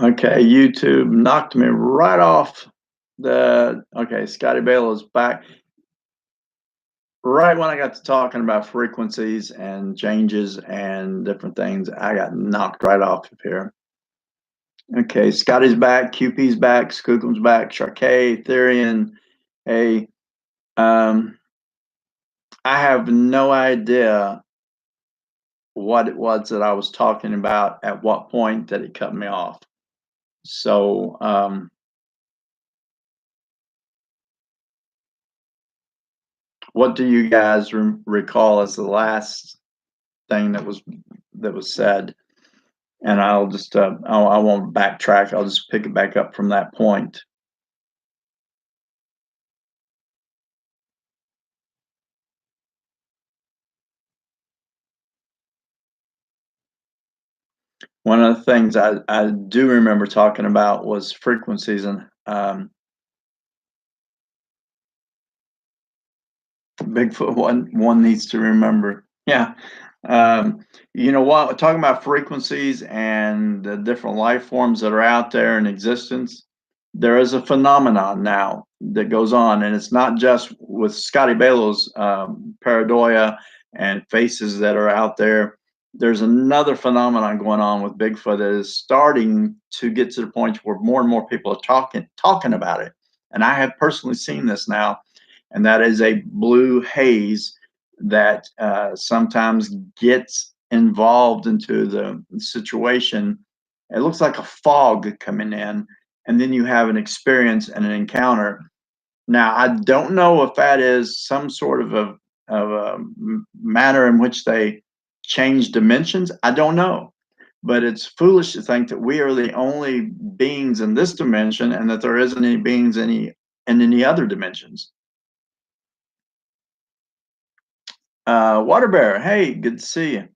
Okay, YouTube knocked me right off the okay, Scotty Bale is back. Right when I got to talking about frequencies and changes and different things, I got knocked right off of here. Okay, Scotty's back, QP's back, Skookum's back, Sharkey, Therian. Hey, um, I have no idea what it was that I was talking about at what point that it cut me off. So, what do you guys recall as the last thing that was said? And I'll just I won't backtrack. I'll just pick it back up from that point. One of the things I do remember talking about was frequencies, and Bigfoot one needs to remember. Yeah. You know what? Talking about frequencies and the different life forms that are out there in existence, there is a phenomenon now that goes on, and it's not just with Scotty Balo's pareidolia and faces that are out there. There's another phenomenon going on with Bigfoot that is starting to get to the point where more and more people are talking about it. And I have personally seen this now, and that is a blue haze that sometimes gets involved into the situation. It looks like a fog coming in, and then you have an experience and an encounter. Now, I don't know if that is some sort of a manner in which they change dimensions. I don't know, but it's foolish to think that we are the only beings in this dimension and that there isn't any beings in any other dimensions. Water Bear, hey, good to see you.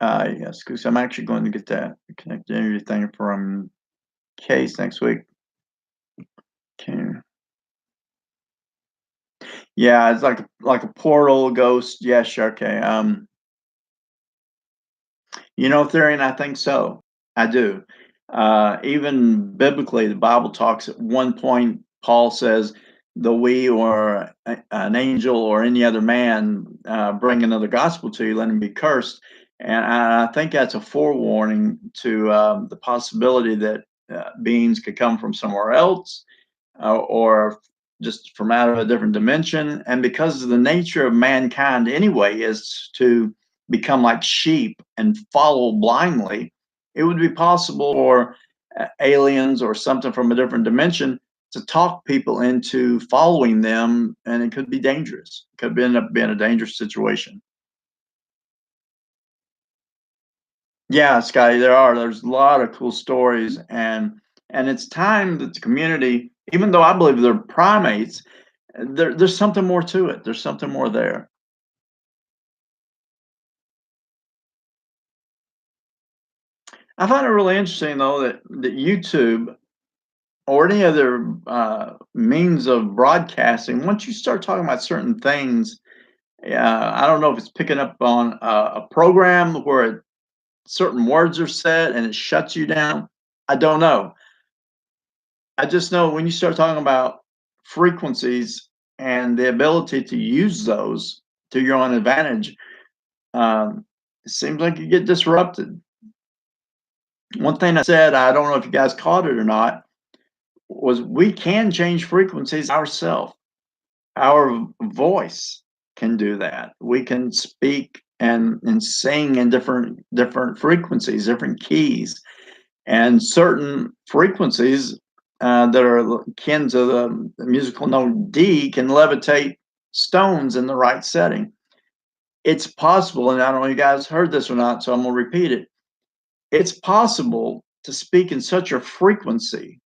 Yes, because I'm actually going to get that connectivity thing from Case next week. Okay. Yeah, it's like a portal ghost. Yeah, sure. Okay. Theory, I think so. I do. Even biblically, the Bible talks at one point, Paul says, the we or an angel or any other man bring another gospel to you, let him be cursed. And I think that's a forewarning to the possibility that beings could come from somewhere else or just from out of a different dimension. And because of the nature of mankind anyway is to become like sheep and follow blindly, it would be possible for aliens or something from a different dimension to talk people into following them, and it could be dangerous. It could end up being a dangerous situation. Yeah, Scotty, there's a lot of cool stories, and it's time that the community, even though I believe they're primates, there's something more to it. There's something more there. I find it really interesting though that YouTube or any other means of broadcasting, once you start talking about certain things, I don't know if it's picking up on a program where certain words are said and it shuts you down. I don't know. I just know when you start talking about frequencies and the ability to use those to your own advantage, it seems like you get disrupted. One thing I said, I don't know if you guys caught it or not, was we can change frequencies ourselves. Our voice can do that. We can speak and sing in different frequencies, different keys, and certain frequencies that are akin to the musical note D can levitate stones in the right setting. It's possible, and I don't know if you guys heard this or not, so I'm gonna repeat it. It's possible to speak in such a frequency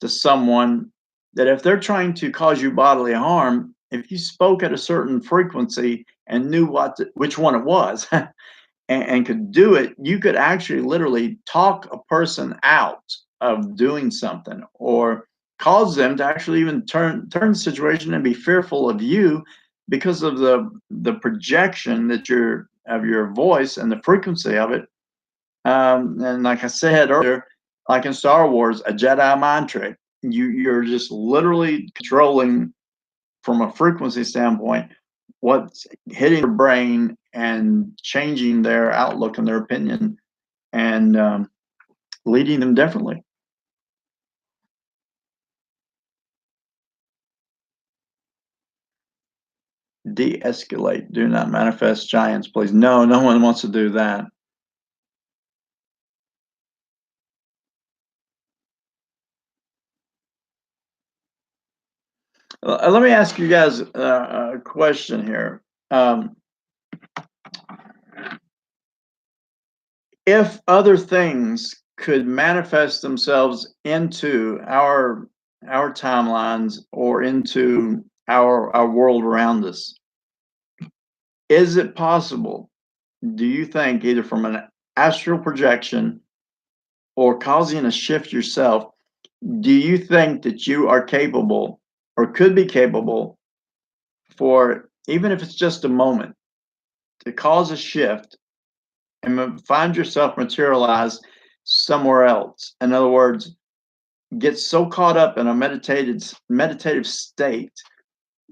to someone that if they're trying to cause you bodily harm, if you spoke at a certain frequency and knew which one it was and could do it, you could actually literally talk a person out of doing something or cause them to actually even turn the situation and be fearful of you because of the projection that you're of your voice and the frequency of it. And like I said earlier, like in Star Wars, a Jedi mind trick. You're just literally controlling from a frequency standpoint what's hitting their brain and changing their outlook and their opinion, and leading them differently. De-escalate. Do not manifest giants, please. No, no one wants to do that. Let me ask you guys a question here. If other things could manifest themselves into our timelines or into our world around us, is it possible, do you think, either from an astral projection or causing a shift yourself, do you think that you are capable or could be capable for, even if it's just a moment, to cause a shift and find yourself materialized somewhere else? In other words, get so caught up in a meditative state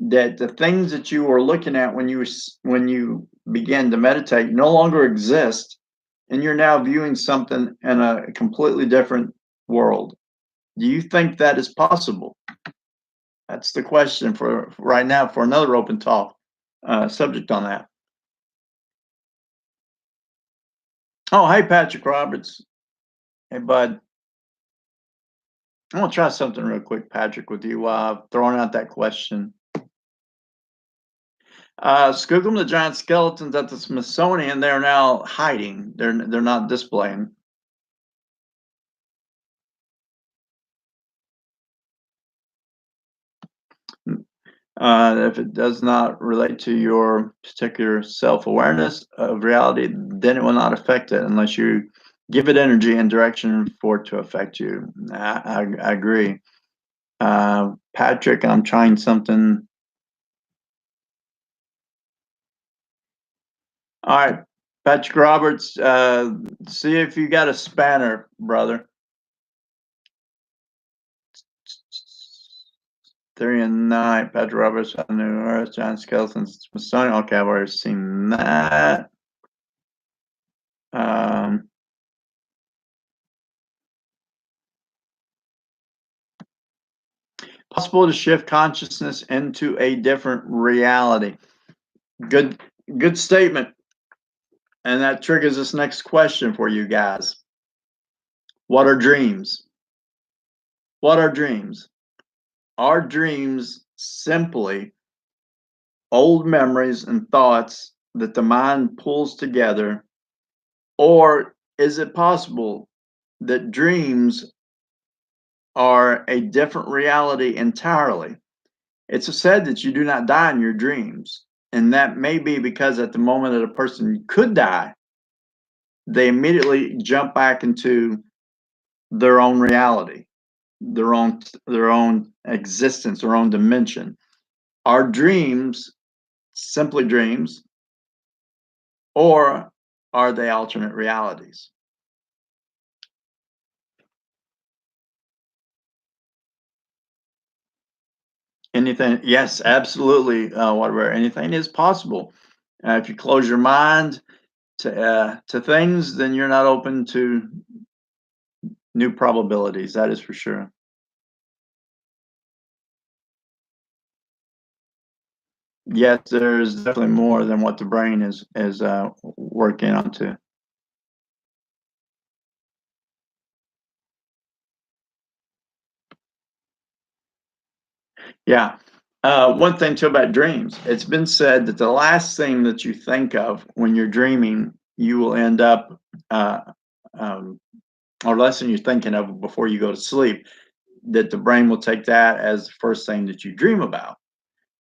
that the things that you were looking at when you began to meditate no longer exist, and you're now viewing something in a completely different world. Do you think that is possible? That's the question for right now, for another open talk subject on that. Oh, hey, Patrick Roberts. Hey, bud. I'm gonna try something real quick, Patrick, with you throwing out that question. Skookum, the giant skeletons at the Smithsonian, they're now hiding. They're not displaying. If it does not relate to your particular self-awareness of reality, then it will not affect it unless you give it energy and direction for it to affect you. I agree. Patrick, I'm trying something. All right, Patrick Roberts, see if you got a spanner, brother. 3 and 9, Patrick Roberts, New Earth, John Skeletons, Smithsonian. Okay, I've already seen that. Possible to shift consciousness into a different reality. Good statement. And that triggers this next question for you guys. What are dreams? What are dreams? Are dreams simply old memories and thoughts that the mind pulls together? Or is it possible that dreams are a different reality entirely? It's said that you do not die in your dreams. And that may be because at the moment that a person could die, they immediately jump back into their own reality, their own existence, their own dimension. Are dreams simply dreams, or are they alternate realities? Anything? Yes, absolutely. Whatever. Anything is possible. If you close your mind to things, then you're not open to new probabilities. That is for sure. Yes, there's definitely more than what the brain is working onto. Yeah. One thing too about dreams, it's been said that the last thing that you think of when you're dreaming, you will end up, um, or less than you're thinking of before you go to sleep, that the brain will take that as the first thing that you dream about.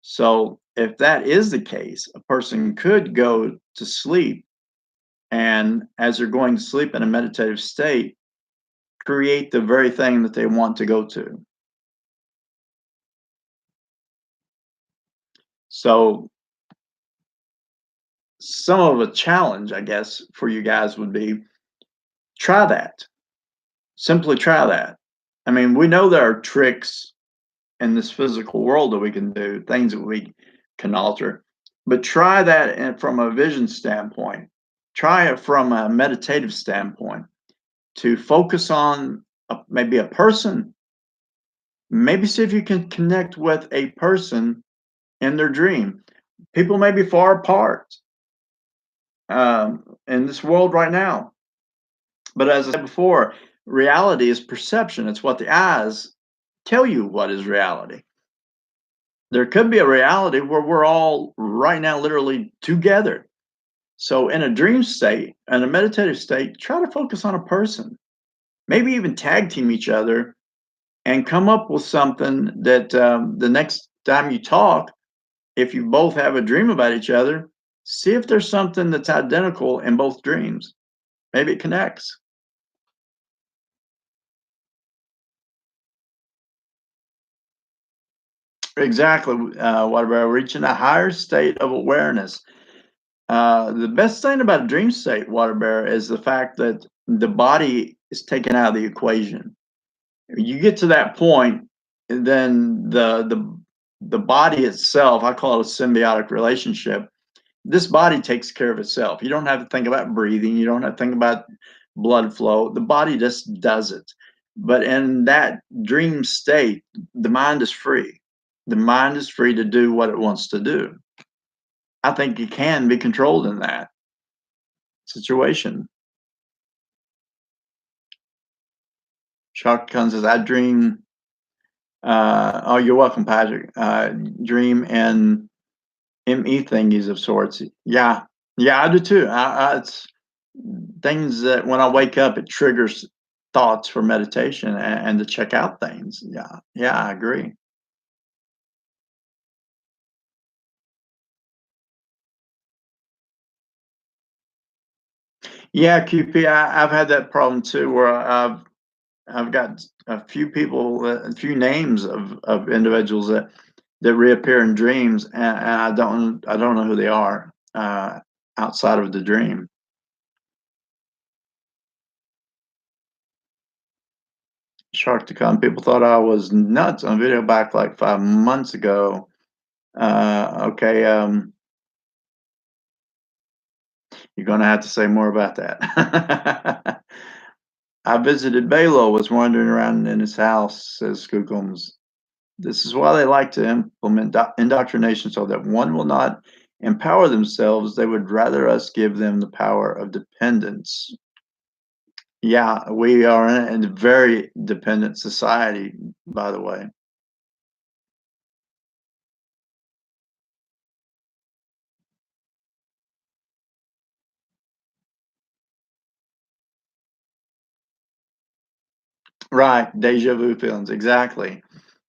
So if that is the case, a person could go to sleep, and as they're going to sleep in a meditative state, create the very thing that they want to go to. So some of a challenge, I guess, for you guys would be try that. Simply try that. I mean, we know there are tricks in this physical world that we can do, things that we can alter, but try that from a vision standpoint. Try it from a meditative standpoint to focus on maybe a person. Maybe see if you can connect with a person in their dream. People may be far apart in this world right now. But as I said before, reality is perception. It's what the eyes tell you what is reality. There could be a reality where we're all right now literally together. So in a dream state, in a meditative state, try to focus on a person. Maybe even tag team each other and come up with something that the next time you talk, if you both have a dream about each other, see if there's something that's identical in both dreams. Maybe it connects. Exactly. What about reaching a higher state of awareness? The best thing about a dream state, water bear, is the fact that the body is taken out of the equation. You get to that point, and then the body itself, I call it a symbiotic relationship. This body takes care of itself. You don't have to think about breathing. You don't have to think about blood flow. The body just does it. But in that dream state, the mind is free. The mind is free to do what it wants to do. I think it can be controlled in that situation. Shaka Khan says, I dream. Oh, you're welcome, Patrick. Dream and ME thingies of sorts. Yeah, yeah, I do too. It's things that when I wake up, it triggers thoughts for meditation and to check out things. Yeah, yeah, I agree. Yeah, QP, I've had that problem too, where I've got a few people, a few names of individuals that reappear in dreams, and I don't know who they are outside of the dream. Shark to come. People thought I was nuts on video back like 5 months ago. Okay, you're gonna have to say more about that. I visited Balo, was wandering around in his house, says Skookums. This is why they like to implement indoctrination so that one will not empower themselves. They would rather us give them the power of dependence. Yeah, we are in a very dependent society, by the way. Right, deja vu feelings, exactly.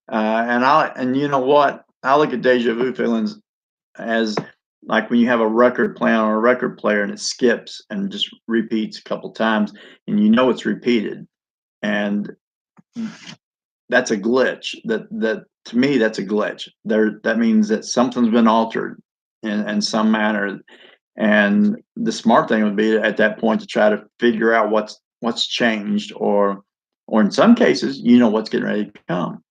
And you know what? I look at deja vu feelings as like when you have a record playing on a record player and it skips and just repeats a couple times, and you know it's repeated, and that's a glitch. That to me, that's a glitch. That means that something's been altered in some manner, and the smart thing would be at that point to try to figure out what's changed, or in some cases, you know what's getting ready to come.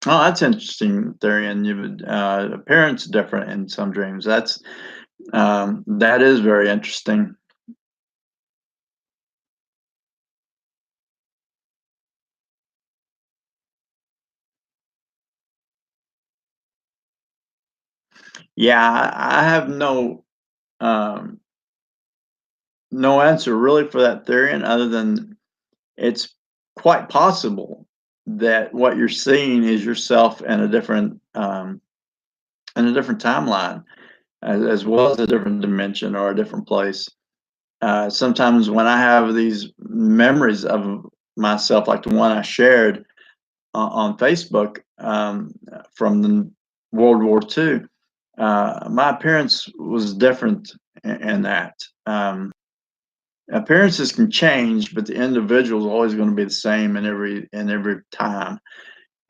Oh, that's interesting theory, and appearance different in some dreams. That is very interesting. Yeah, I have um, no answer really for that theory, and other than it's quite possible that what you're seeing is yourself in a different timeline, as well as a different dimension or a different place. Sometimes when I have these memories of myself, like the one I shared on Facebook from the World War II, my appearance was different in that. Appearances can change, but the individual is always going to be the same in every time.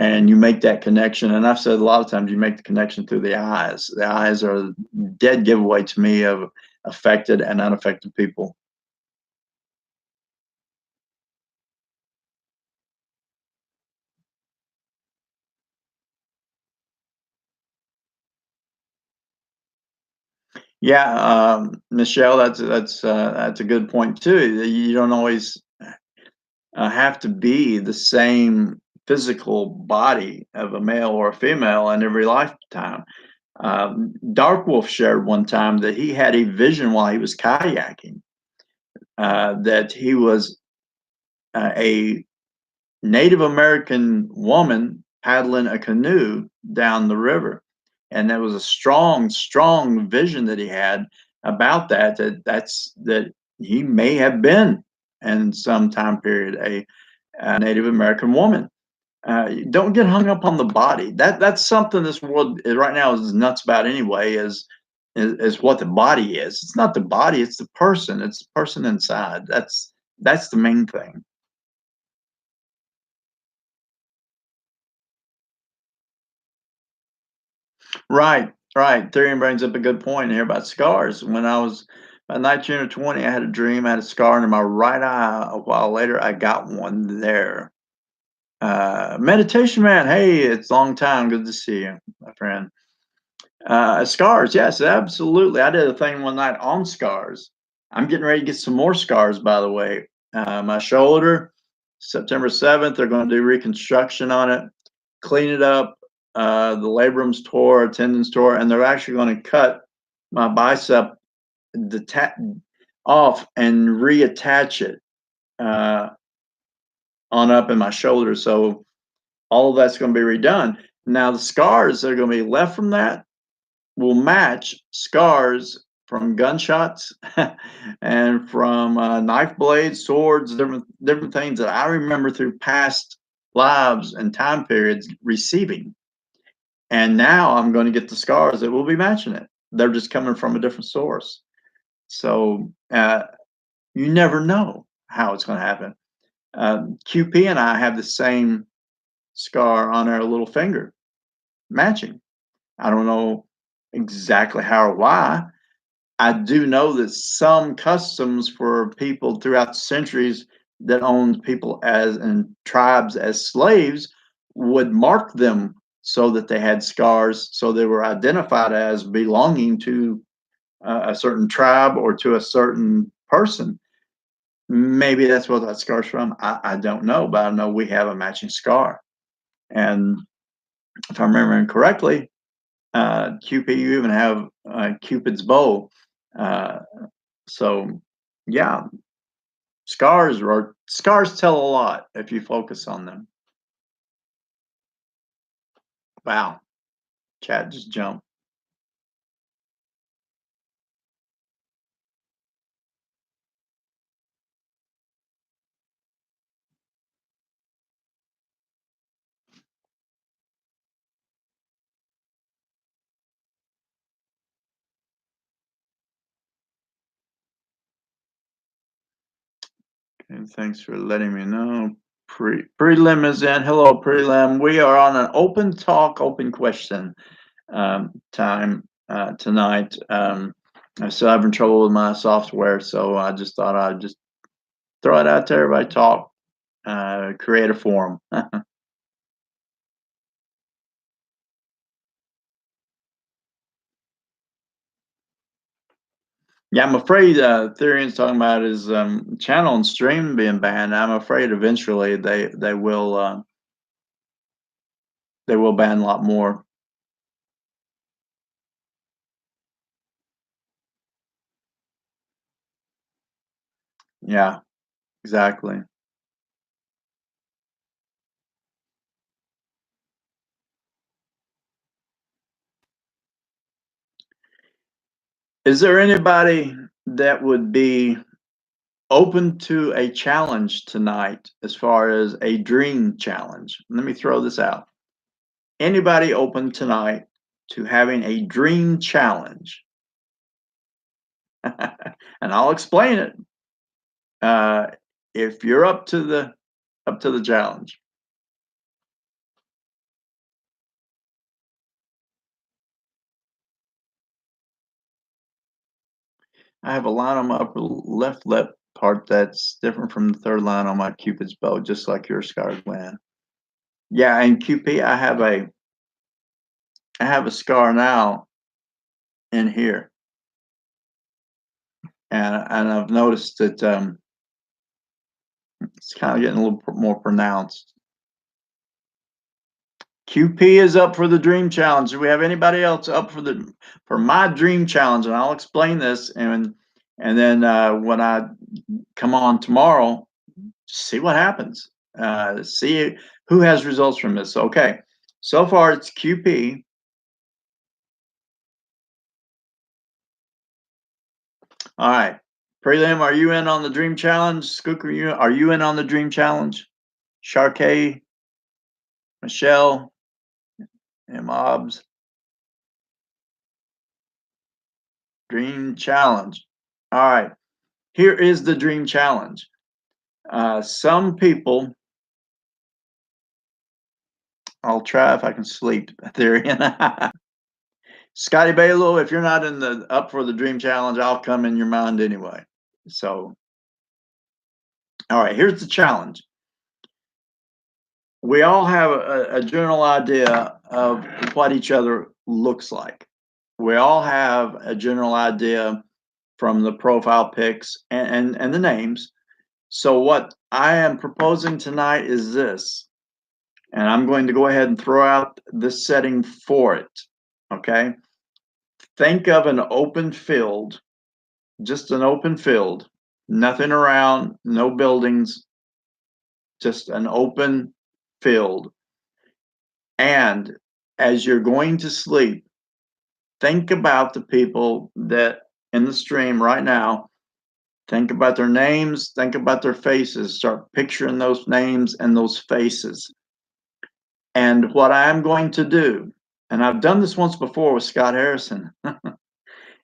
and you make that connection. And I've said a lot of times you make the connection through the eyes. The eyes are a dead giveaway to me of affected and unaffected people. Yeah, Michelle, that's a good point too. You don't always have to be the same physical body of a male or a female in every lifetime. Dark Wolf shared one time that he had a vision while he was kayaking, that he was a Native American woman paddling a canoe down the river. And there was a strong, strong vision that he had about that, that he may have been in some time period a Native American woman. Don't get hung up on the body. That's something this world right now is nuts about anyway. Is what the body is. It's not the body. It's the person. It's the person inside. That's the main thing. Right, right. Therian brings up a good point here about scars. When I was about 19 or 20, I had a dream. I had a scar under my right eye. A while later, I got one there. Meditation man, hey, it's a long time. Good to see you, my friend. Scars, yes, absolutely. I did a thing one night on scars. I'm getting ready to get some more scars, by the way. My shoulder, September 7th, they're going to do reconstruction on it, clean it up. The labrum's tore, tendons tore, and they're actually going to cut my bicep off and reattach it uh, on up in my shoulder. So all of that's going to be redone. Now, the scars that are going to be left from that will match scars from gunshots and from knife blades, swords, different things that I remember through past lives and time periods receiving. And now I'm going to get the scars that will be matching it. They're just coming from a different source. So you never know how it's going to happen. QP and I have the same scar on our little finger, matching. I don't know exactly how or why. I do know that some customs for people throughout the centuries that owned people as and tribes as slaves would mark them so that they had scars, so they were identified as belonging to a certain tribe or to a certain person. Maybe that's what that scar's from. I don't know, but I know we have a matching scar. And if I'm remembering correctly, Cupid, you even have Cupid's bow. Uh, so, yeah, scars tell a lot if you focus on them. Wow, chat just jumped. And thanks for letting me know. Prelim is in. Hello, Prelim. We are on an open talk, open question time tonight. I'm still having trouble with my software, so I just thought I'd just throw it out to everybody, talk, create a forum. Yeah, I'm afraid Ethereum's talking about his channel and stream being banned. I'm afraid eventually they will ban a lot more. Yeah, exactly. Is there anybody that would be open to a challenge tonight as far as a dream challenge? Let me throw this out. Anybody open tonight to having a dream challenge? And I'll explain it. Uh, if you're up to the challenge. I have a line on my upper left lip part that's different from the third line on my Cupid's bow, just like your scar gland. Yeah, and QP, I have a scar now in here, and I've noticed that it's kind of getting a little more pronounced. QP is up for the dream challenge. Do we have anybody else up for my dream challenge? And I'll explain this, and then when I come on tomorrow, see what happens. See who has results from this. Okay, so far it's QP. All right, Prelim, are you in on the dream challenge? Skook, are you in on the dream challenge? Sharkey, Michelle, and Mobs. Dream challenge. All right, here is the dream challenge. Some people, I'll try if I can sleep theory. Scotty Balo, if you're not in the up for the dream challenge, I'll come in your mind anyway. So, all right, here's the challenge. We all have a general idea of what each other looks like. We all have a general idea from the profile pics and the names. So what I am proposing tonight is this, and I'm going to go ahead and throw out this setting for it. Okay. Think of an open field, just an open field, nothing around, no buildings, just an open field. And as you're going to sleep, think about the people that in the stream right now. Think about their names, think about their faces, start picturing those names and those faces. And what I'm going to do, and I've done this once before with Scott Harrison,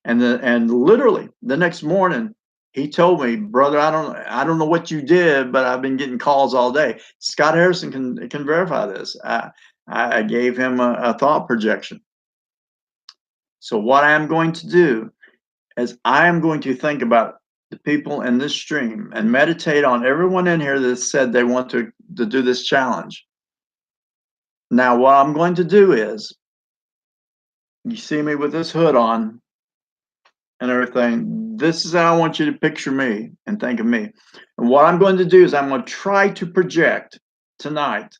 and literally the next morning he told me, brother, I don't know what you did, but I've been getting calls all day. Scott Harrison can verify this. I gave him a thought projection. So what I am going to do is I am going to think about the people in this stream and meditate on everyone in here that said they want to do this challenge. Now, what I'm going to do is, you see me with this hood on and everything. This is how I want you to picture me and think of me. And what I'm going to do is I'm going to try to project tonight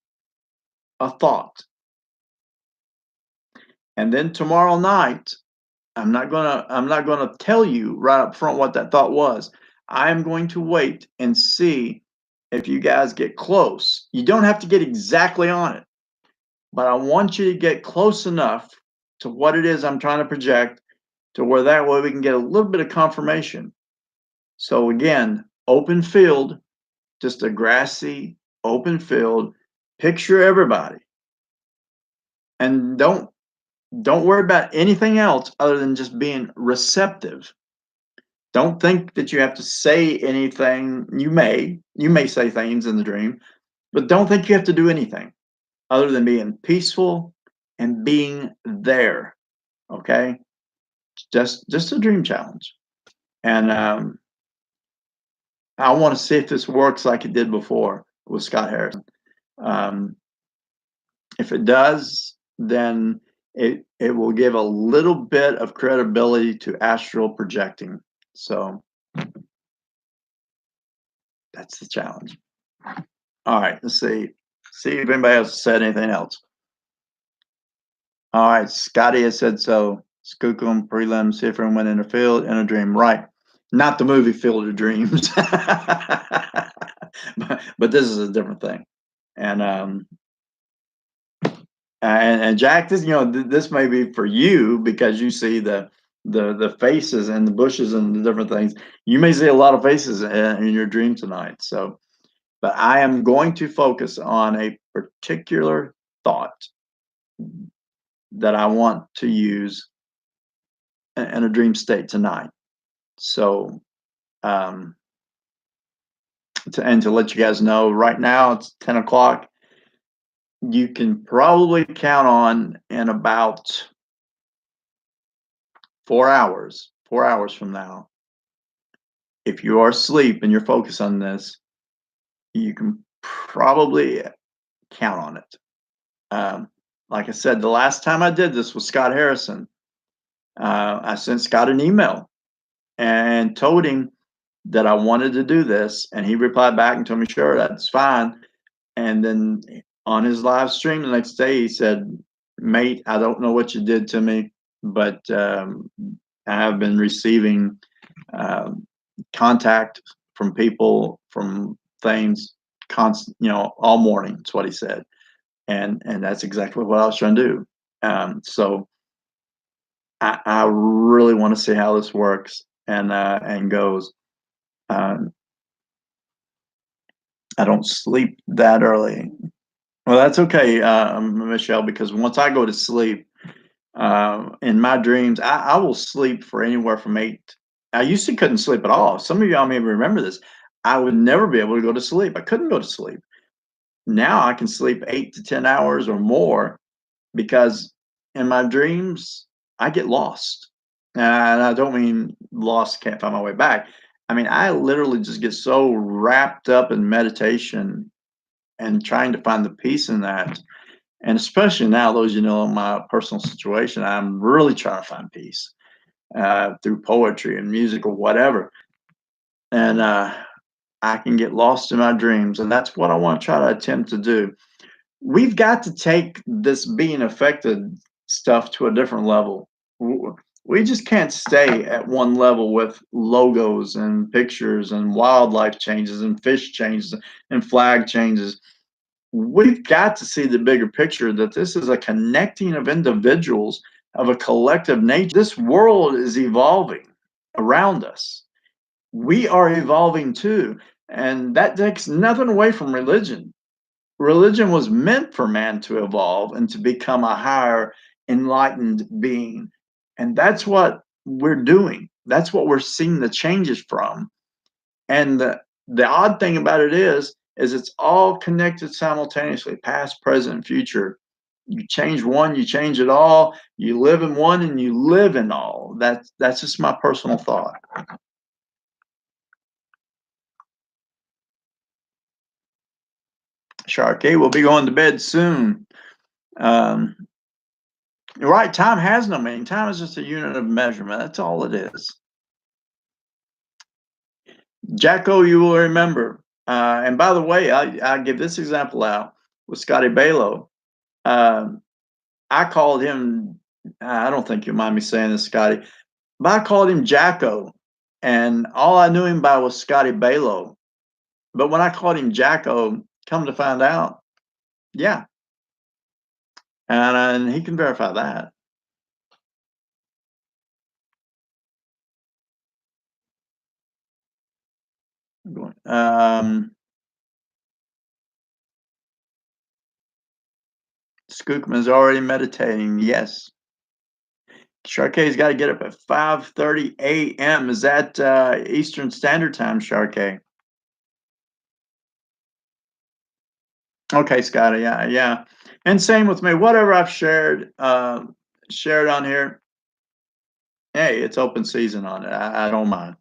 a thought. And then tomorrow night, I'm not gonna tell you right up front what that thought was. I'm going to wait and see if you guys get close. You don't have to get exactly on it, but I want you to get close enough to what it is I'm trying to project to where that way we can get a little bit of confirmation. So again, open field, just a grassy open field. Picture everybody, and don't worry about anything else other than just being receptive. Don't think that you have to say anything. You may say things in the dream, but don't think you have to do anything other than being peaceful and being there. Okay, just a dream challenge, and I want to see if this works like it did before with Scott Harrison. Um, if it does, then it will give a little bit of credibility to astral projecting. So that's the challenge. All right, let's see. See if anybody else said anything else. All right, Scotty has said so. Skookum, prelim, see if everyone went in a field, in a dream. Right. Not the movie Field of Dreams. but this is a different thing. And Jack, this this may be for you because you see the faces and the bushes and the different things. You may see a lot of faces in your dream tonight. So, but I am going to focus on a particular thought that I want to use in a dream state tonight. So, and to let you guys know, right now it's 10 o'clock. You can probably count on in about 4 hours from now, if you are asleep and you're focused on this, you can probably count on it. Um, like I said, the last time I did this with Scott Harrison, I sent Scott an email and told him that I wanted to do this, and he replied back and told me, "Sure, that's fine." And then on his live stream the next day, he said, "Mate, I don't know what you did to me, but I have been receiving um, contact from people, from things, constant, all morning." That's what he said, and that's exactly what I was trying to do. So I really want to see how this works and goes. Um, I don't sleep that early. Well, that's okay, Michelle, because once I go to sleep, in my dreams, I will sleep for anywhere from 8. I used to couldn't sleep at all. Some of y'all may remember this. I would never be able to go to sleep. I couldn't go to sleep. Now I can sleep 8 to 10 hours or more because in my dreams, I get lost. And I don't mean lost, can't find my way back. I mean, I literally just get so wrapped up in meditation and trying to find the peace in that. And especially now, those in my personal situation, I'm really trying to find peace through poetry and music or whatever. And I can get lost in my dreams. And that's what I want to try to attempt to do. We've got to take this being affected stuff to a different level. We just can't stay at one level with logos and pictures and wildlife changes and fish changes and flag changes. We've got to see the bigger picture, that this is a connecting of individuals, of a collective nature. This world is evolving around us. We are evolving too. And that takes nothing away from religion. Religion was meant for man to evolve and to become a higher enlightened being. And that's what we're doing. That's what we're seeing the changes from. And the odd thing about it is it's all connected simultaneously, past, present, future. You change one, you change it all. You live in one and you live in all. That's just my personal thought. Sharkey will be going to bed soon. Um, you're right, time has no meaning. Time is just a unit of measurement. That's all it is. Jacko, you will remember. And by the way, I give this example out with Scotty Balow. Um, I called him, I don't think you mind me saying this, Scotty, but I called him Jacko. And all I knew him by was Scotty Balow. But when I called him Jacko, come to find out, yeah. And he can verify that. Um, Skookman's already meditating. Yes. Sharkey's got to get up at 5:30 a.m. Is that Eastern Standard Time, Sharkey? Okay, Scotty. Yeah, yeah. And same with me. Whatever I've shared on here, hey, it's open season on it. I don't mind.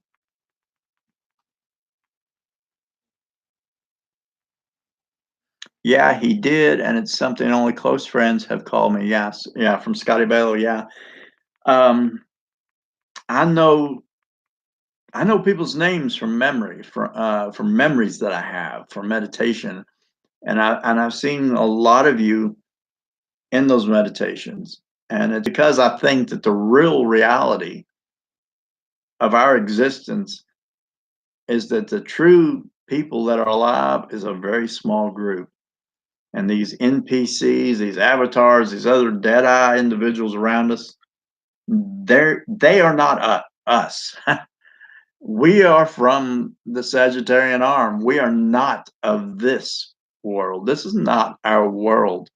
Yeah, he did, and it's something only close friends have called me. Yes, yeah, from Scotty Bello. Yeah, um, I know, I know people's names from memory, from memories that I have from meditation, and I've seen a lot of you in those meditations, and it's because I think that the real reality of our existence is that the true people that are alive is a very small group. And these NPCs, these avatars, these other dead eye individuals around us, they are not us. We are from the Sagittarian arm. We are not of this world. This is not our world.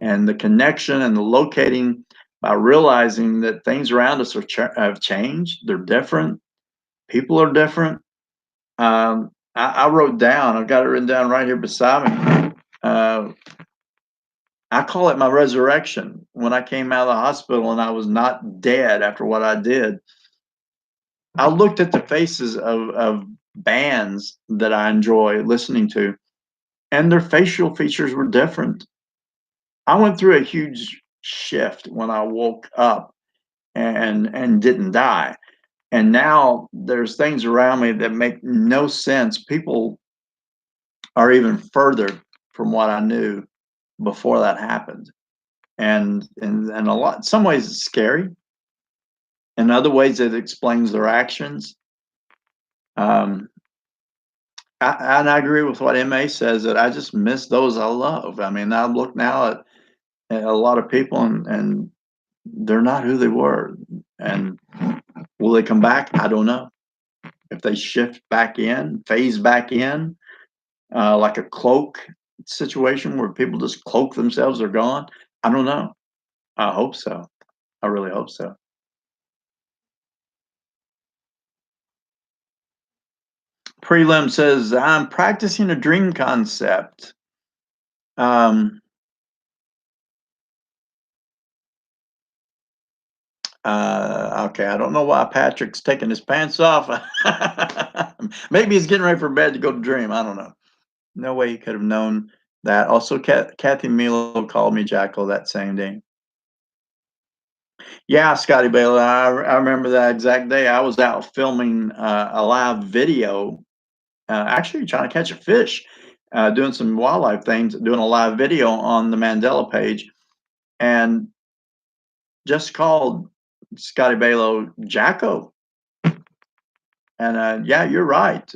And the connection and the locating by realizing that things around us have changed, they're different, people are different. I wrote down, I've got it written down right here beside me. I call it my resurrection. When I came out of the hospital and I was not dead after what I did, I looked at the faces of bands that I enjoy listening to, and their facial features were different. I went through a huge shift when I woke up and didn't die. And now there's things around me that make no sense. People are even further from what I knew before that happened. And a lot, in some ways it's scary. In other ways it explains their actions. Um, and I agree with what MA says, that I just miss those I love. I mean, I look now at a lot of people, and they're not who they were. And will they come back? I don't know. If they shift back in, phase back in, like a cloak situation where people just cloak themselves, they're gone. I don't know. I hope so. I really hope so. Prelim says, I'm practicing a dream concept. Um, okay, I don't know why Patrick's taking his pants off. Maybe he's getting ready for bed to go to dream. I don't know. No way he could have known that. Also, Kathy Milo called me Jackal that same day. Yeah, Scotty Bailey. I remember that exact day. I was out filming a live video, actually trying to catch a fish, doing some wildlife things, doing a live video on the Mandela page, and just called Scotty Balo Jacko. And yeah, you're right.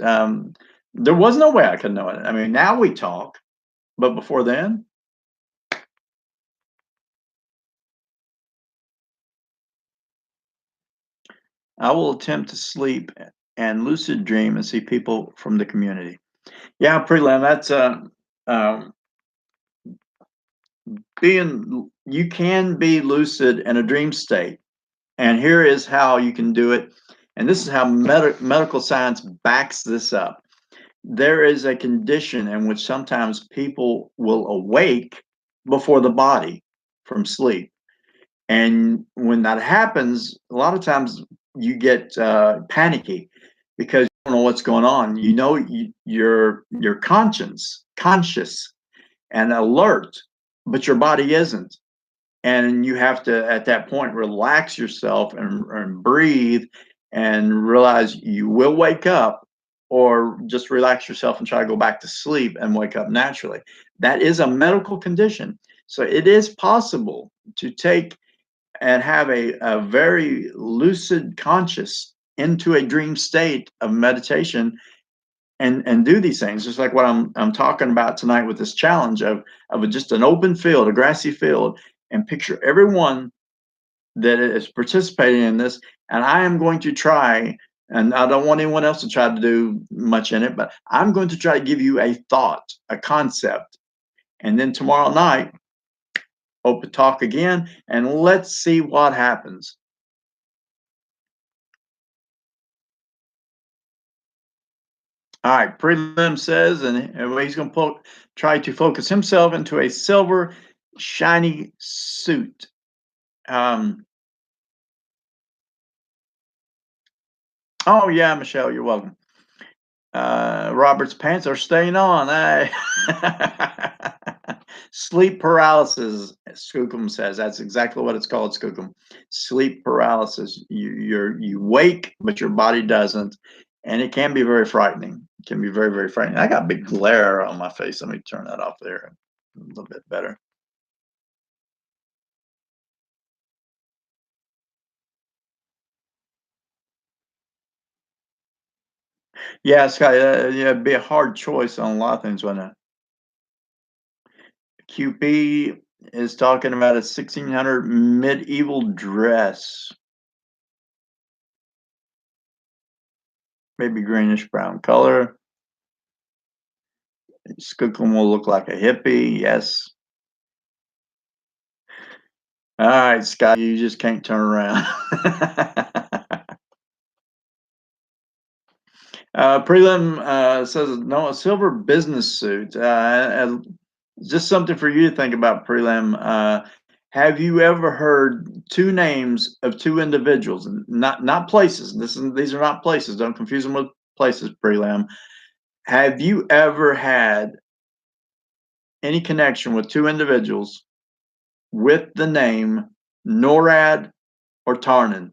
There was no way I could know it. I mean, now we talk, but before then, I will attempt to sleep and lucid dream and see people from the community. Yeah, prelim. That's um, being. You can be lucid in a dream state, and here is how you can do it. And this is how medical science backs this up. There is a condition in which sometimes people will awake before the body from sleep. And when that happens, a lot of times you get panicky because you don't know what's going on. You know, you're conscious and alert, but your body isn't. And you have to, at that point, relax yourself and breathe and realize you will wake up, or just relax yourself and try to go back to sleep and wake up naturally. That is a medical condition. So it is possible to take and have a very lucid conscious into a dream state of meditation and do these things, just like what I'm talking about tonight with this challenge of just an open field, a grassy field, and picture everyone that is participating in this. And I am going to try, and I don't want anyone else to try to do much in it, but I'm going to try to give you a thought, a concept, and then tomorrow night, open talk again, and let's see what happens. All right, prelim says, and he's going to try to focus himself into a silver, shiny suit. Um, oh yeah, Michelle, you're welcome. Robert's pants are staying on. Sleep paralysis, Skookum says. That's exactly what it's called, Skookum. Sleep paralysis. You wake, but your body doesn't, and it can be very frightening. It can be very, very frightening. I got big glare on my face. Let me turn that off there a little bit better. Yeah, Scott. Yeah, it'd be a hard choice on a lot of things, wouldn't it? QP is talking about a 1600 medieval dress, maybe greenish brown color. Skookum will look like a hippie. Yes. All right, Scott, you just can't turn around. Prelim says no, a silver business suit. Just something for you to think about, Prelim. Have you ever heard two names of two individuals, not places? These are not places. Don't confuse them with places, prelim. Have you ever had any connection with two individuals with the name NORAD or Tarnan?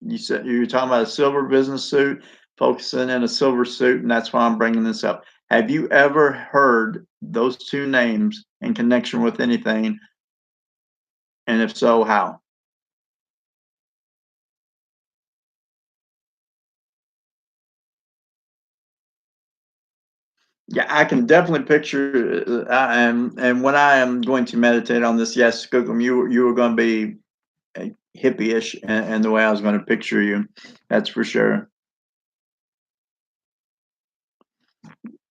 You said you were talking about a silver business suit, focusing in a silver suit, and that's why I'm bringing this up. Have you ever heard those two names in connection with anything? And if so, how? Yeah, I can definitely picture, and when I am going to meditate on this, yes, Skookum, you were going to be hippie-ish, and the way I was going to picture you, that's for sure.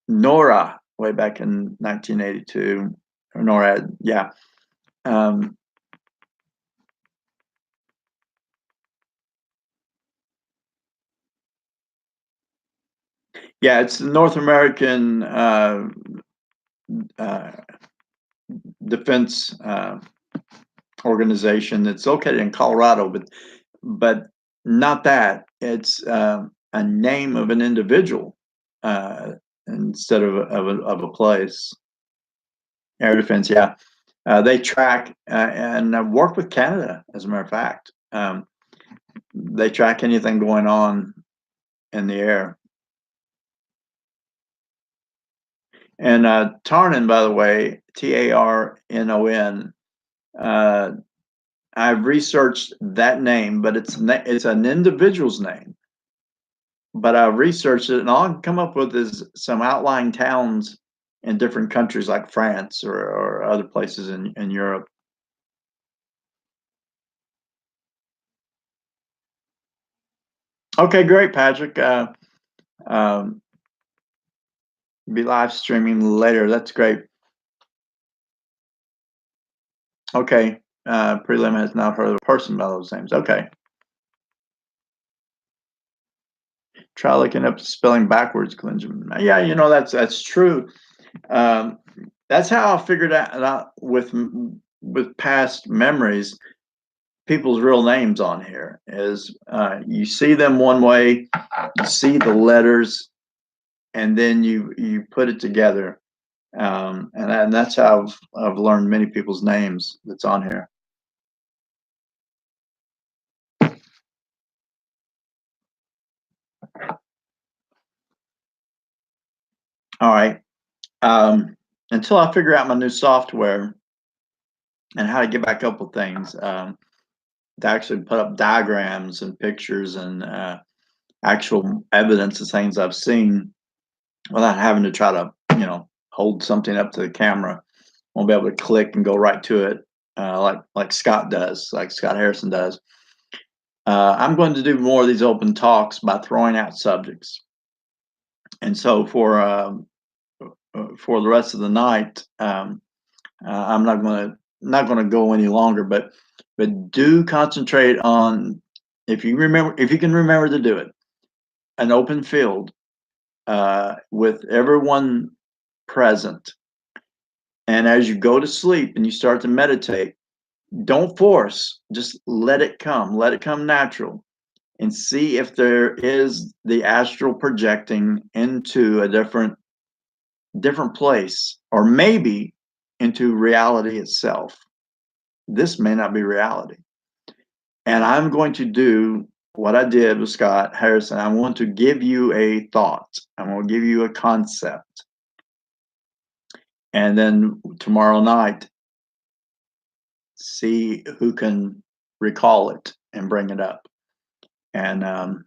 Nora, way back in 1982, or NORAD, yeah. Um, yeah, it's the North American uh, Defense Organization that's located in Colorado, but not that. It's a name of an individual uh, instead of a place. Air Defense, yeah. They track and work with Canada, as a matter of fact. They track anything going on in the air. And Tarnon, by the way, Tarnon. Uh, I've researched that name, but it's an individual's name. But I've researched it, and all I can come up with is some outlying towns in different countries like France or other places in Europe. Okay, great, Patrick. Um, be live streaming later. That's great. Okay. Prelim has not heard of a person by those names. Okay. Try looking up spelling backwards, Clinton. Yeah, that's true. Um, that's how I figured out with past memories. People's real names on here is you see them one way, you see the letters, and then you put it together, and that's how I've learned many people's names that's on here. All right. Um, until I figure out my new software and how to get back up with things, to actually put up diagrams and pictures and actual evidence of things I've seen without having to try to, hold something up to the camera. Won't be able to click and go right to it, like Scott does, like Scott Harrison does. I'm going to do more of these open talks by throwing out subjects, and so for the rest of the night, I'm not going to go any longer, but do concentrate on, if you can remember to do it, an open field with everyone present. And as you go to sleep and you start to meditate, don't force, just let it come natural, and see if there is the astral projecting into a different place, or maybe into reality itself. This may not be reality. And I'm going to do what I did with Scott Harrison. I want to give you a thought. I'm going to give you a concept. And then tomorrow night, see who can recall it and bring it up. And I'm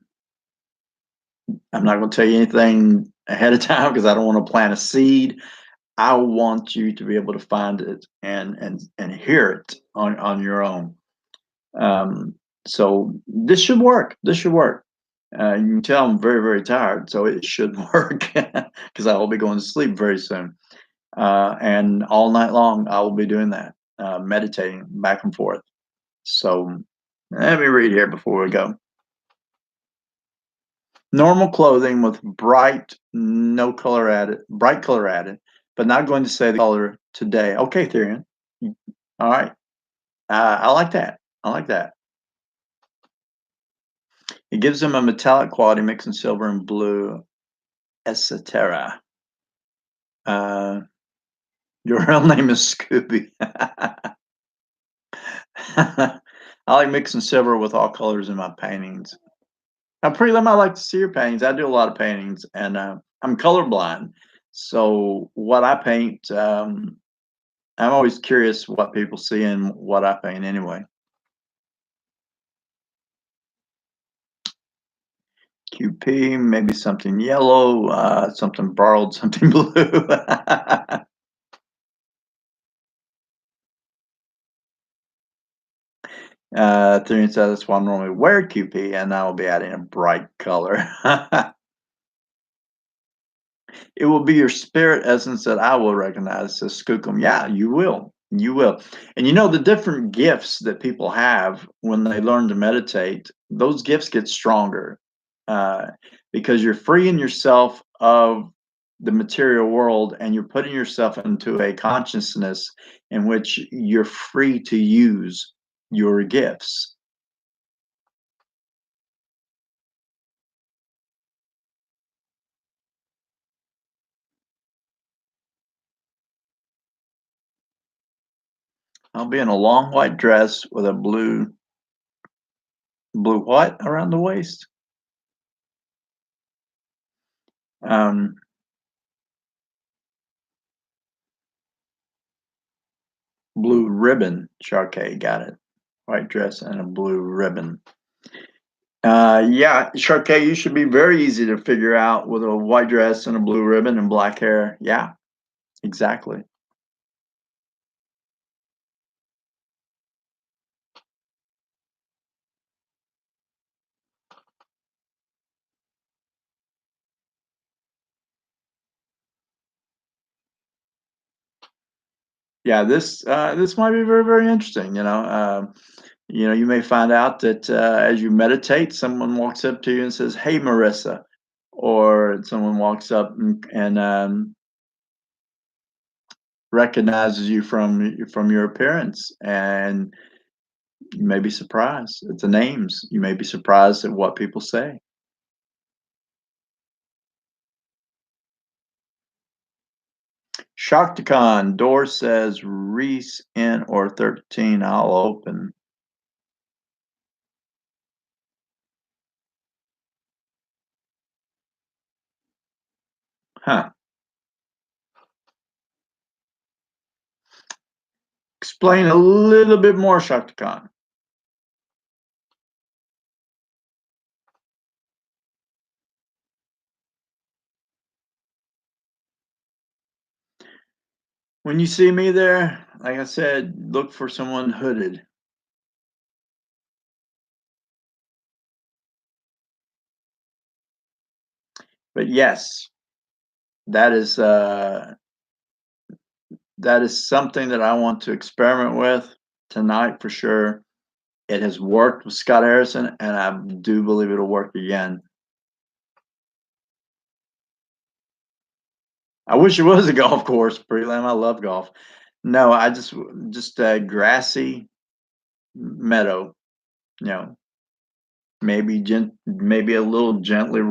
not going to tell you anything ahead of time because I don't want to plant a seed. I want you to be able to find it and hear it on your own. So this should work. This should work. You can tell I'm very, very tired, so it should work because I will be going to sleep very soon. And all night long, I will be doing that, meditating back and forth. So let me read here before we go. Normal clothing with bright color added, but not going to say the color today. Okay, Therian. All right. I like that. I like that. It gives them a metallic quality mixing silver and blue, etc. Uh, your real name is Scooby. I like mixing silver with all colors in my paintings. Now, prelim, I like to see your paintings. I do a lot of paintings, and I'm colorblind. So what I paint, I'm always curious what people see in what I paint anyway. QP, maybe something yellow, something borrowed, something blue. Ethereum says that's why I normally wear QP, and I will be adding a bright color. It will be your spirit essence that I will recognize, says Skookum. Yeah, you will. You will. And you know, the different gifts that people have when they learn to meditate, those gifts get stronger uh, because you're freeing yourself of the material world and you're putting yourself into a consciousness in which you're free to use your gifts. I'll be in a long white dress with a blue what around the waist? Um, Blue ribbon. Sharkey got it. White dress and a blue ribbon. Yeah, Sharkey, you should be very easy to figure out with a white dress and a blue ribbon and black hair. Yeah, exactly. Yeah, this might be very, very interesting. You may find out that as you meditate, someone walks up to you and says, "Hey, Marissa," or someone walks up and recognizes you from your appearance, and you may be surprised at the names. You may be surprised at what people say. Shaktikan, door says Reese in or 13. I'll open. Huh. Explain a little bit more, Shaktikan. When you see me there, like I said, look for someone hooded. But yes, that is uh, that is something that I want to experiment with tonight for sure. It has worked with Scott Harrison, and I do believe it'll work again. I wish it was a golf course, Prelam. I love golf. No, I just a grassy meadow. You know, maybe a little gentle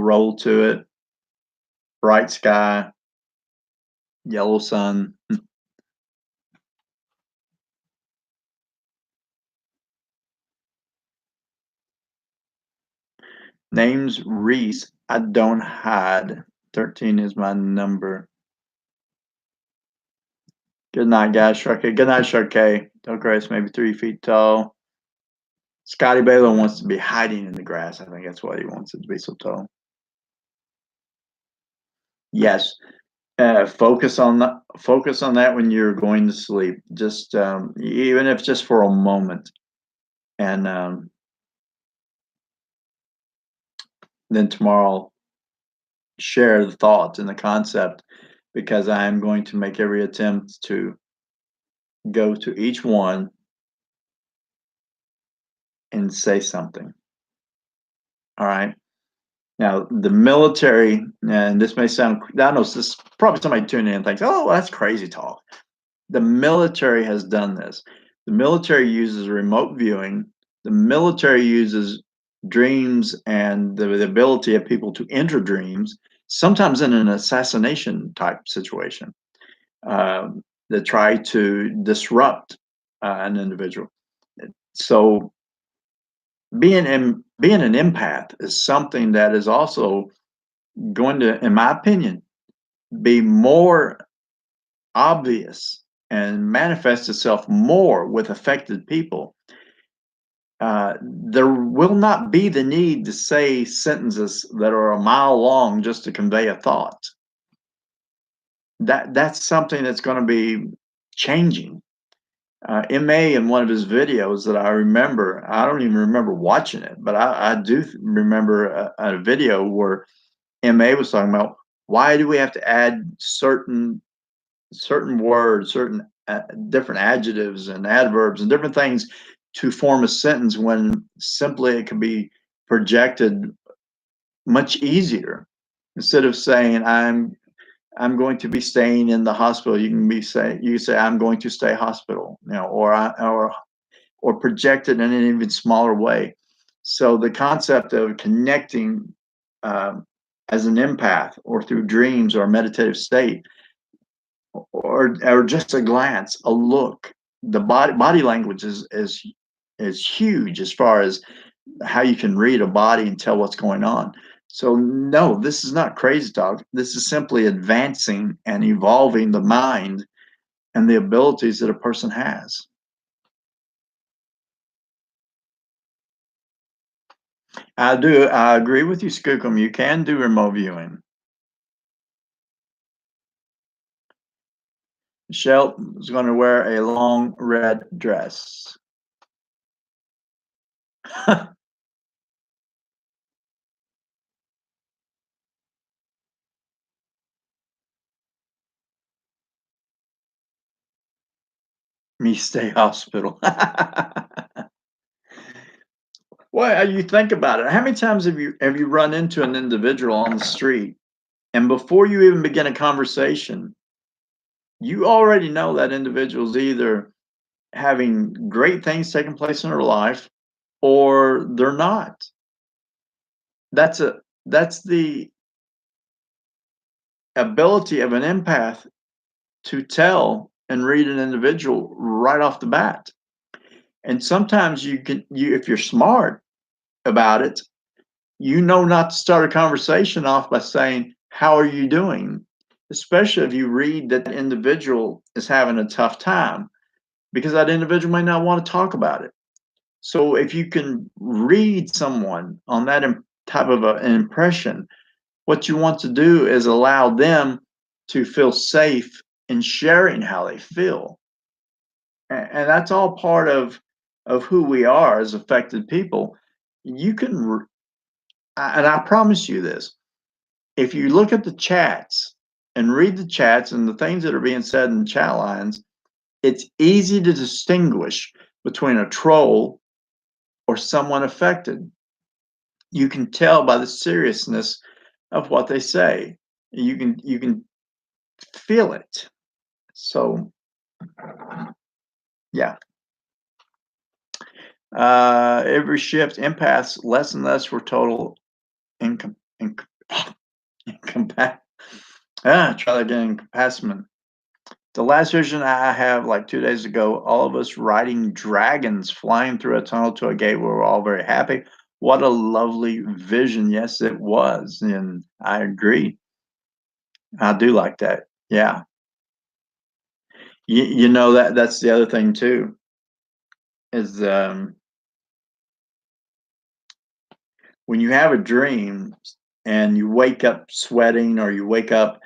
roll to it. Bright sky, yellow sun. Name's Reese. I don't hide. 13 is my number. Good night, guys. Sharkey. Good night, Sharkey. Tall grass, maybe 3 feet tall. Scotty Baylor wants to be hiding in the grass. I think that's why he wants it to be so tall. Yes. Focus on that when you're going to sleep. Just even if just for a moment, and then tomorrow share the thoughts and the concept because I am going to make every attempt to go to each one and say something. All right. Now, the military, and this may sound, I know this probably somebody tuning in and thinks, oh, well, that's crazy talk. The military has done this. The military uses remote viewing. The military uses dreams and the ability of people to enter dreams, sometimes in an assassination type situation, that try to disrupt an individual. So being an empath is something that is also going to, in my opinion, be more obvious and manifest itself more with affected people. There will not be the need to say sentences that are a mile long just to convey a thought. That's something that's going to be changing. MA in one of his videos that I remember, I don't even remember watching it, but I do remember a video where MA was talking about why do we have to add certain words, certain different adjectives and adverbs and different things to form a sentence when simply it can be projected much easier. Instead of saying I'm going to be staying in the hospital, you say I'm going to stay hospital, or project it in an even smaller way. So the concept of connecting, as an empath or through dreams or a meditative state, or just a glance, a look, the body language is huge as far as how you can read a body and tell what's going on. So no, this is not crazy talk. This is simply advancing and evolving the mind and the abilities that a person has. I agree with you, Skookum. You can do remote viewing. Michelle is going to wear a long red dress. Me stay hospital. Well, you think about it. How many times have you run into an individual on the street, and before you even begin a conversation, you already know that individual's either having great things taking place in her life or they're not. That's the ability of an empath to tell and read an individual right off the bat. And sometimes you if you're smart about it, you know not to start a conversation off by saying, "How are you doing?" Especially if you read that the individual is having a tough time, because that individual may not want to talk about it. So if you can read someone on that type of an impression, what you want to do is allow them to feel safe in sharing how they feel. And that's all part of who we are as affected people. You can, and I promise you this, if you look at the chats and read the chats and the things that are being said in the chat lines, it's easy to distinguish between a troll or someone affected. You can tell by the seriousness of what they say. You can feel it. So yeah. Every shift empaths less and less for total income incompat try that again, incapacitment. The last vision I have, like 2 days ago, all of us riding dragons flying through a tunnel to a gate. We were all very happy. What a lovely vision. Yes, it was. And I agree. I do like that. Yeah. You know that's the other thing too, is when you have a dream and you wake up sweating or you wake up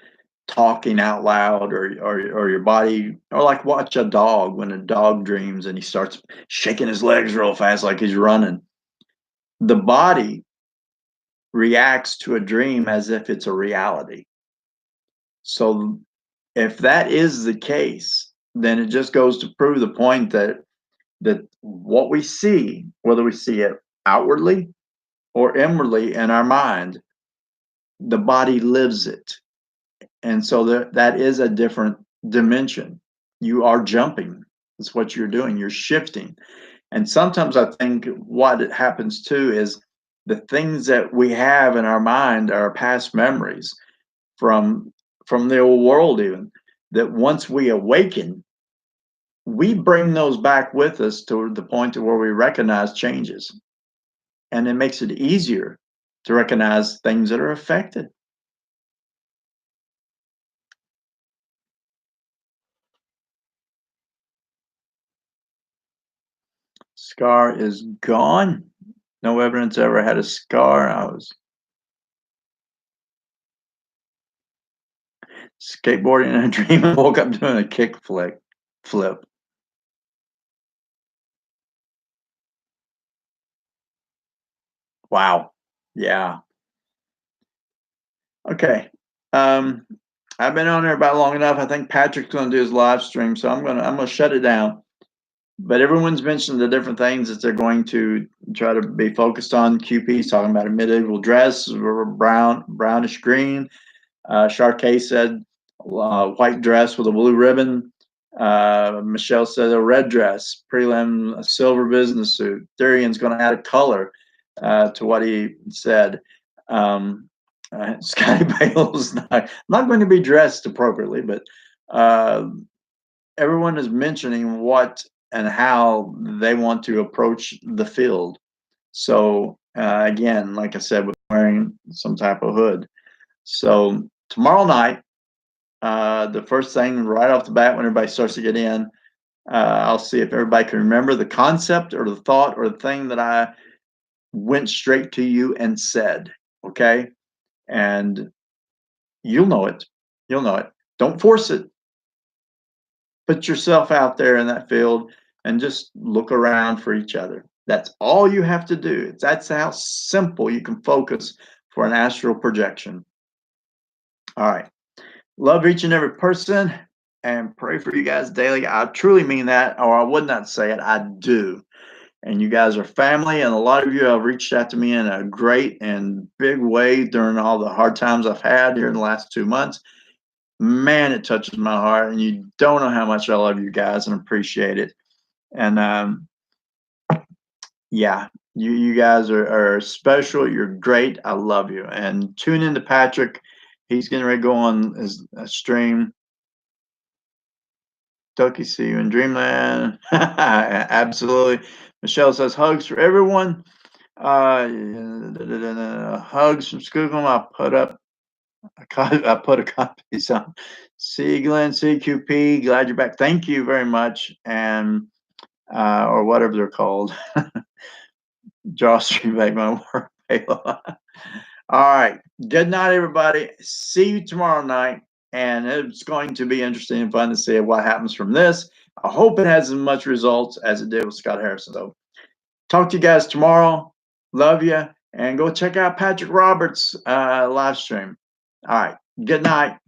talking out loud, or your body, or like watch a dog when a dog dreams and he starts shaking his legs real fast like he's running. The body reacts to a dream as if it's a reality. So if that is the case, then it just goes to prove the point that what we see, whether we see it outwardly or inwardly in our mind, the body lives it. And so that is a different dimension. You are jumping. It's what you're doing. You're shifting. And sometimes I think what it happens too is the things that we have in our mind are past memories from the old world, even that once we awaken, we bring those back with us to the point to where we recognize changes, and it makes it easier to recognize things that are affected. Scar is gone. No evidence ever had a scar. I was skateboarding in a dream and woke up doing a flip. Wow. Yeah. Okay. Um, I've been on there about long enough. I think Patrick's going to do his live stream, so I'm gonna shut it down. But everyone's mentioned the different things that they're going to try to be focused on. QP's talking about a medieval dress, brownish green. Sharkay said white dress with a blue ribbon. Michelle said a red dress. Prelim, a silver business suit. Therian's going to add a color to what he said. Scotty Bale's not going to be dressed appropriately, but uh, everyone is mentioning what and how they want to approach the field. So again, like I said, with wearing some type of hood. So tomorrow night, the first thing right off the bat when everybody starts to get in, I'll see if everybody can remember the concept or the thought or the thing that I went straight to you and said. Okay, and you'll know it. You'll know it. Don't force it. Put yourself out there in that field and just look around for each other. That's all you have to do. That's how simple you can focus for an astral projection. All right. Love each and every person and pray for you guys daily. I truly mean that, or I would not say it. I do. And you guys are family, and a lot of you have reached out to me in a great and big way during all the hard times I've had here in the last 2 months. Man, it touches my heart, and you don't know how much I love you guys and appreciate it. And yeah, you guys are special. You're great. I love you. And tune in to Patrick. He's getting ready to go on his stream. Ducky, see you in Dreamland. Absolutely. Michelle says hugs for everyone. Hugs from Skoogum. I put a copy on. See you, Glenn. CQP. Glad you're back. Thank you very much. And or whatever they're called. Jawstream back my work. All right. Good night, everybody. See you tomorrow night. And it's going to be interesting and fun to see what happens from this. I hope it has as much results as it did with Scott Harrison. So, talk to you guys tomorrow. Love you. And go check out Patrick Roberts' live stream. All right. Good night.